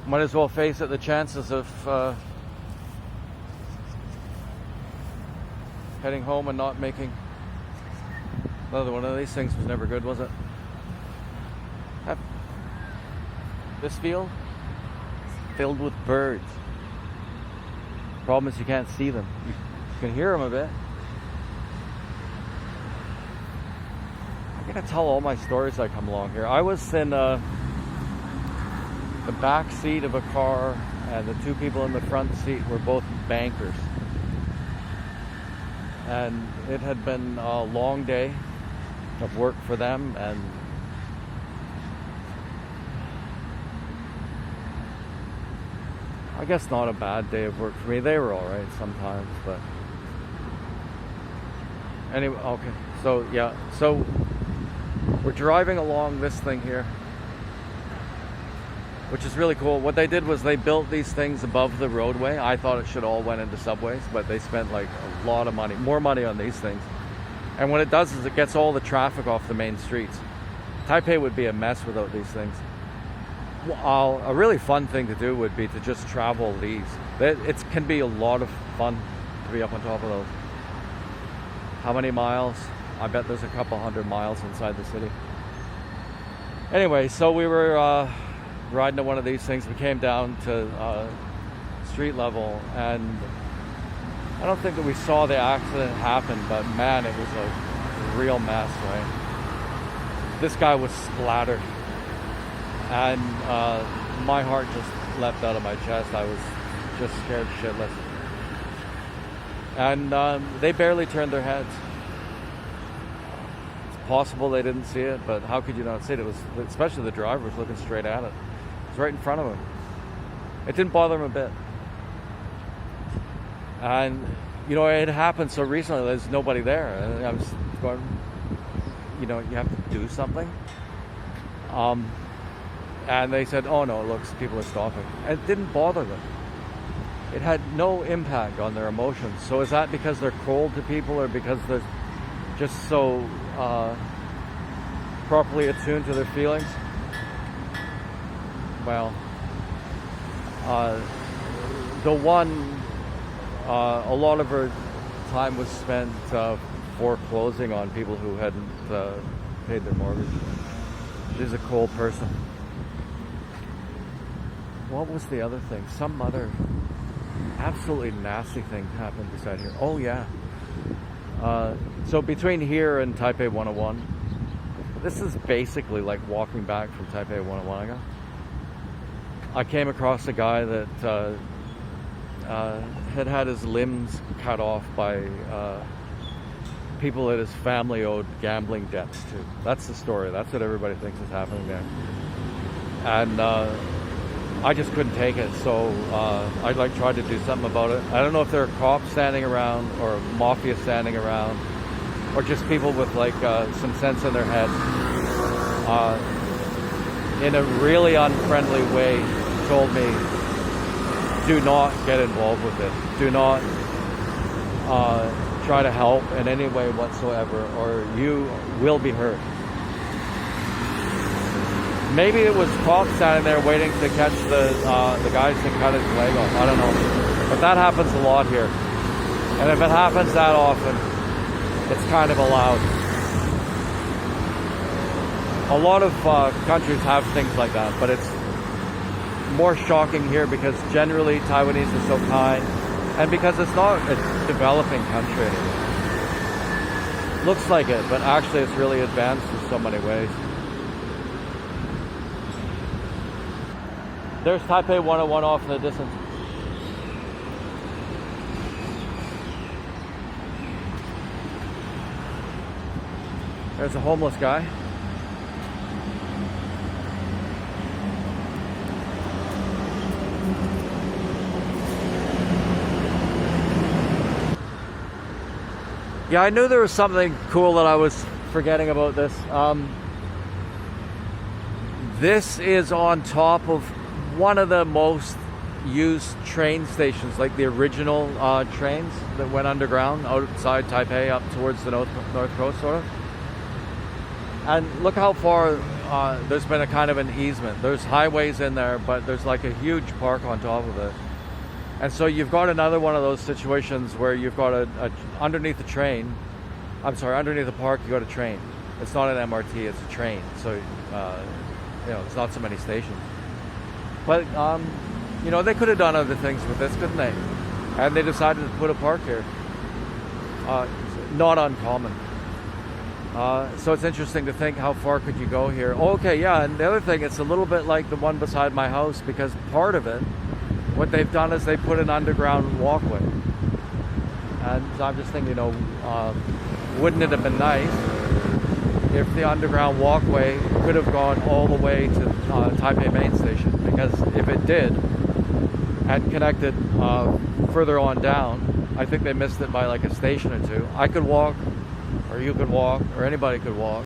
Might as well face it, the chances of heading home and not making another one of these things was never good, was it? This field filled with birds. Problem is you can't see them. You can hear them a bit. I'm gonna tell all my stories as I come along here. I was in the back seat of a car, and the two people in the front seat were both bankers. And it had been a long day of work for them, and I guess not a bad day of work for me. They were all right sometimes, but anyway, okay. So yeah, so we're driving along this thing here, which is really cool. What they did was they built these things above the roadway. I thought it should all went into subways, but they spent like a lot of money, more money on these things. And what it does is it gets all the traffic off the main streets. Taipei would be a mess without these things. A really fun thing to do would be to just travel these. It can be a lot of fun to be up on top of those. How many miles? I bet there's a couple 100 miles inside the city. Anyway, so we were riding to one of these things. We came down to street level, and I don't think that we saw the accident happen, but man, it was a real mess, right? This guy was splattered, and my heart just leapt out of my chest. I was just scared shitless. And they barely turned their heads. It's possible they didn't see it, but how could you not see it? It was, especially the driver was looking straight at it. It was right in front of him. It didn't bother him a bit. And, you know, it happened so recently, there's nobody there. And I was going, you know, you have to do something. And they said, oh no, look, people are stopping. And it didn't bother them. It had no impact on their emotions. So is that because they're cold to people, or because they're just so properly attuned to their feelings? Well, the one, a lot of her time was spent foreclosing on people who hadn't paid their mortgage. She's a cold person. What was the other thing? Some other absolutely nasty thing happened beside here. Oh yeah. So between here and Taipei 101, this is basically like walking back from Taipei 101 ago. I came across a guy that had had his limbs cut off by people that his family owed gambling debts to. That's the story. That's what everybody thinks is happening there. And I just couldn't take it, so I tried to do something about it. I don't know if there are cops standing around, or mafia standing around, or just people with like some sense in their head. In a really unfriendly way, told me, do not get involved with it. Do not try to help in any way whatsoever, or you will be hurt. Maybe it was cops standing there waiting to catch the guys that cut his leg off. I don't know. But that happens a lot here. And if it happens that often, it's kind of allowed. A lot of countries have things like that, but it's more shocking here because generally Taiwanese are so kind, and because it's not a developing country anymore. Looks like it, but actually it's really advanced in so many ways. There's Taipei 101 off in the distance. There's a homeless guy. Yeah, I knew there was something cool that I was forgetting about this. This is on top of one of the most used train stations, like the original trains that went underground outside Taipei up towards the north coast, sort of. And look how far there's been a kind of an easement. There's highways in there, but there's like a huge park on top of it. And so you've got another one of those situations where you've got underneath the train, underneath the park, you got a train. It's not an MRT, it's a train. So, it's not so many stations. But, they could have done other things with this, couldn't they? And they decided to put a park here. Not uncommon. So it's interesting to think, how far could you go here? Oh, okay, yeah, and the other thing, it's a little bit like the one beside my house, because part of it, what they've done is they put an underground walkway. And so I'm just thinking, wouldn't it have been nice if the underground walkway could have gone all the way to Taipei Main Station? Because if it did, and connected further on down, I think they missed it by like a station or two. I could walk, or you could walk, or anybody could walk.